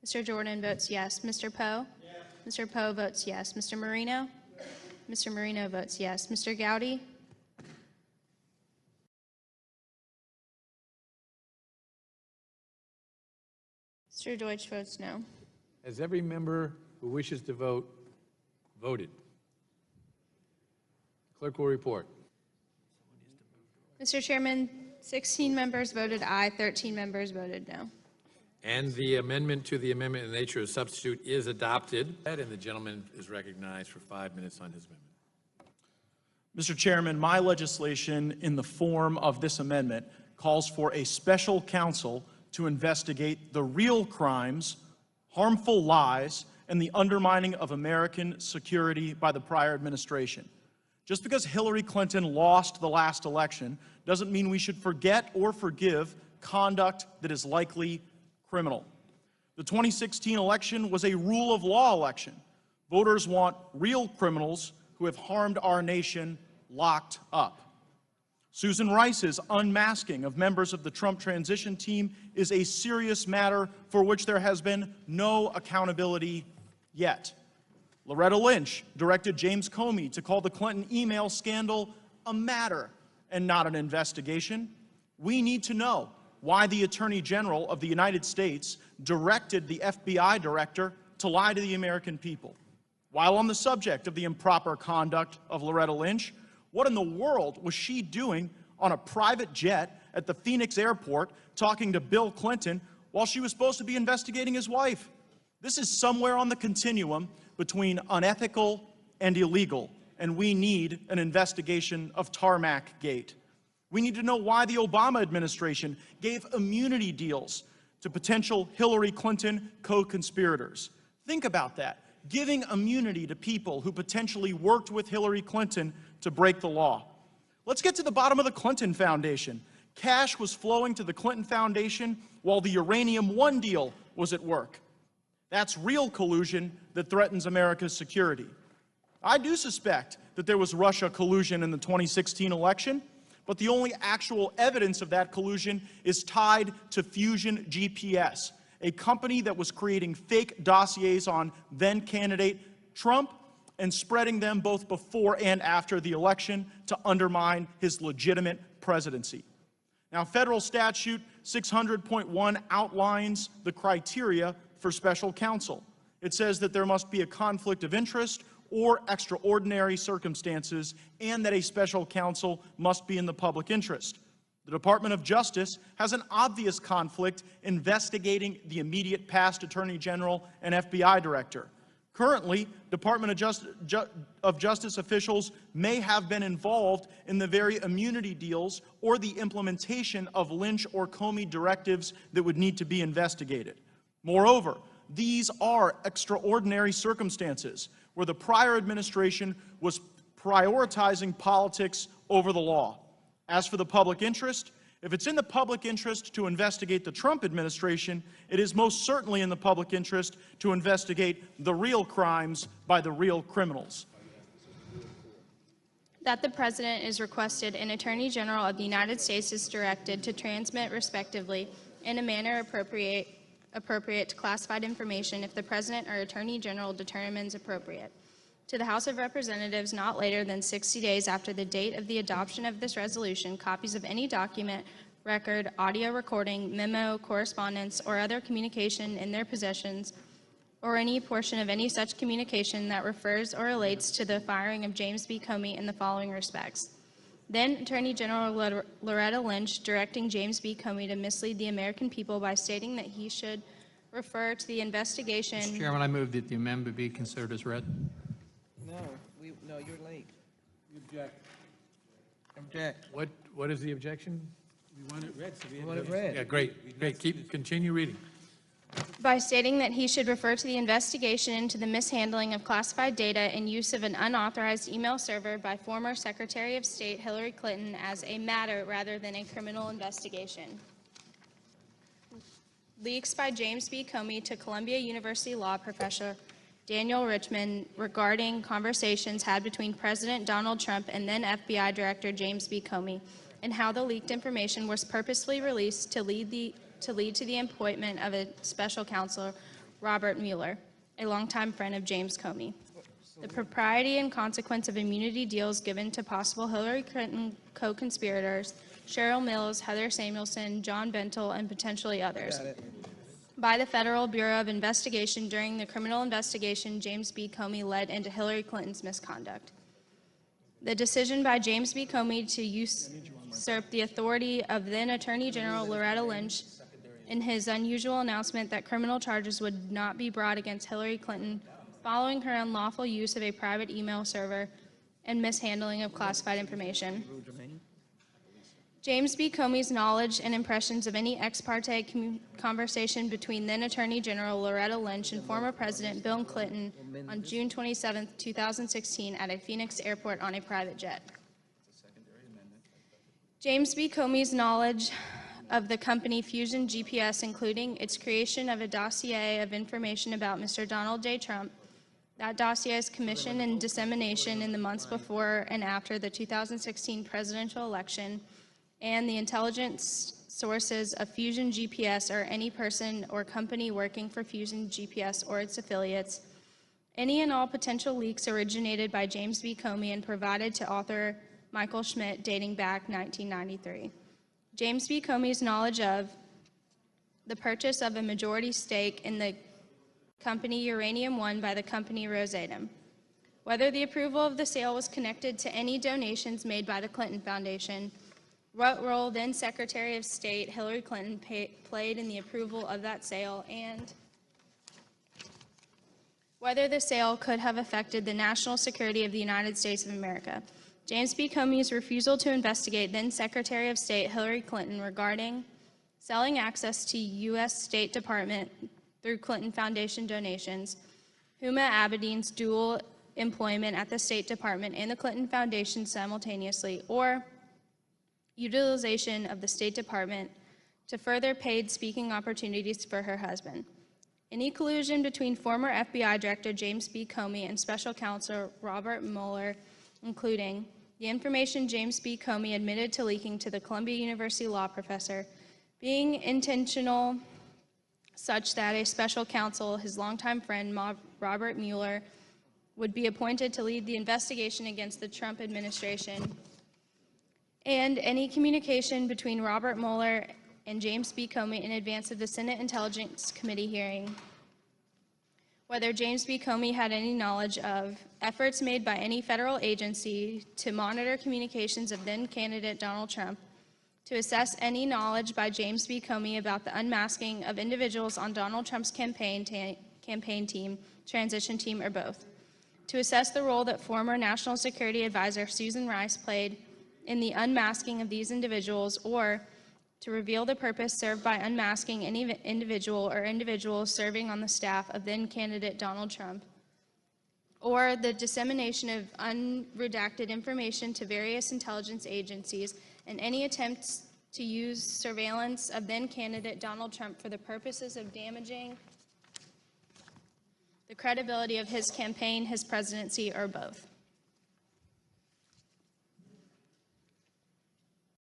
Mr. Jordan votes yes. Mr. Poe? Yes. Mr. Poe votes yes. Mr. Marino? Yes. Mr. Marino votes yes. Mr. Gowdy? Mr. Deutsch votes no. Has every member who wishes to vote voted? Clerk will report. Mr. Chairman, 16 members voted aye, 13 members voted no. And the amendment to the amendment in the nature of substitute is adopted. And the gentleman is recognized for 5 minutes on his amendment. Mr. Chairman, my legislation in the form of this amendment calls for a special counsel to investigate the real crimes, harmful lies, and the undermining of American security by the prior administration. Just because Hillary Clinton lost the last election doesn't mean we should forget or forgive conduct that is likely criminal. The 2016 election was a rule of law election. Voters want real criminals who have harmed our nation locked up. Susan Rice's unmasking of members of the Trump transition team is a serious matter for which there has been no accountability yet. Loretta Lynch directed James Comey to call the Clinton email scandal a matter and not an investigation. We need to know why the Attorney General of the United States directed the FBI director to lie to the American people. While on the subject of the improper conduct of Loretta Lynch, what in the world was she doing on a private jet at the Phoenix airport talking to Bill Clinton while she was supposed to be investigating his wife? This is somewhere on the continuum between unethical and illegal, and we need an investigation of Tarmac Gate. We need to know why the Obama administration gave immunity deals to potential Hillary Clinton co-conspirators. Think about that, giving immunity to people who potentially worked with Hillary Clinton to break the law. Let's get to the bottom of the Clinton Foundation. Cash was flowing to the Clinton Foundation while the Uranium One deal was at work. That's real collusion that threatens America's security. I do suspect that there was Russia collusion in the 2016 election, but the only actual evidence of that collusion is tied to Fusion GPS, a company that was creating fake dossiers on then-candidate Trump and spreading them both before and after the election to undermine his legitimate presidency. Now, federal statute 600.1 outlines the criteria for special counsel. It says that there must be a conflict of interest or extraordinary circumstances, and that a special counsel must be in the public interest. The Department of Justice has an obvious conflict investigating the immediate past Attorney General and FBI Director. Currently, Department of Justice officials may have been involved in the very immunity deals or the implementation of Lynch or Comey directives that would need to be investigated. Moreover, these are extraordinary circumstances where the prior administration was prioritizing politics over the law. As for the public interest, if it's in the public interest to investigate the Trump administration, it is most certainly in the public interest to investigate the real crimes by the real criminals. That the President is requested and Attorney General of the United States is directed to transmit respectively in a manner appropriate to classified information if the President or Attorney General determines appropriate. To the House of Representatives, not later than 60 days after the date of the adoption of this resolution, copies of any document, record, audio recording, memo, correspondence, or other communication in their possessions, or any portion of any such communication that refers or relates to the firing of James B. Comey in the following respects. Then Attorney General Loretta Lynch directing James B. Comey to mislead the American people by stating that he should refer to the investigation. Mr. Chairman, I move that the amendment be considered as read. No, you're late. You object. Object. What is the objection? We want it read, so we Want it read. Yeah, great. Continue reading. By stating that he should refer to the investigation into the mishandling of classified data and use of an unauthorized email server by former Secretary of State Hillary Clinton as a matter rather than a criminal investigation. Leaks by James B. Comey to Columbia University law professor Daniel Richman regarding conversations had between President Donald Trump and then FBI Director James B. Comey, and how the leaked information was purposefully released to lead to the appointment of a special counsel Robert Mueller, a longtime friend of James Comey. The propriety and consequence of immunity deals given to possible Hillary Clinton co-conspirators, Cheryl Mills, Heather Samuelson, John Bentel, and potentially others, Got it. by the Federal Bureau of Investigation during the criminal investigation James B. Comey led into Hillary Clinton's misconduct. The decision by James B. Comey to usurp the authority of then Attorney General Loretta Lynch in his unusual announcement that criminal charges would not be brought against Hillary Clinton following her unlawful use of a private email server and mishandling of classified information. James B. Comey's knowledge and impressions of any ex parte conversation between then Attorney General Loretta Lynch and former President Bill Clinton on June 27, 2016 at a Phoenix airport on a private jet. James B. Comey's knowledge of the company Fusion GPS, including its creation of a dossier of information about Mr. Donald J. Trump, that dossier's commission and dissemination in the months before and after the 2016 presidential election, and the intelligence sources of Fusion GPS or any person or company working for Fusion GPS or its affiliates, any and all potential leaks originated by James B. Comey and provided to author Michael Schmidt dating back 1993. James B. Comey's knowledge of the purchase of a majority stake in the company Uranium One by the company Rosatom. Whether the approval of the sale was connected to any donations made by the Clinton Foundation, what role then Secretary of State Hillary Clinton played in the approval of that sale, and whether the sale could have affected the national security of the United States of America. James B. Comey's refusal to investigate then Secretary of State Hillary Clinton regarding selling access to U.S. State Department through Clinton Foundation donations, Huma Abedin's dual employment at the State Department and the Clinton Foundation simultaneously, or utilization of the State Department to further paid speaking opportunities for her husband. Any collusion between former FBI Director James B. Comey and Special Counsel Robert Mueller, including the information James B. Comey admitted to leaking to the Columbia University law professor, being intentional such that a special counsel, his longtime friend Robert Mueller, would be appointed to lead the investigation against the Trump administration, and any communication between Robert Mueller and James B. Comey in advance of the Senate Intelligence Committee hearing. Whether James B. Comey had any knowledge of efforts made by any federal agency to monitor communications of then-candidate Donald Trump, to assess any knowledge by James B. Comey about the unmasking of individuals on Donald Trump's campaign team, transition team, or both, to assess the role that former National Security Advisor Susan Rice played in the unmasking of these individuals, or to reveal the purpose served by unmasking any individual or individuals serving on the staff of then-candidate Donald Trump, or the dissemination of unredacted information to various intelligence agencies, and any attempts to use surveillance of then-candidate Donald Trump for the purposes of damaging the credibility of his campaign, his presidency, or both.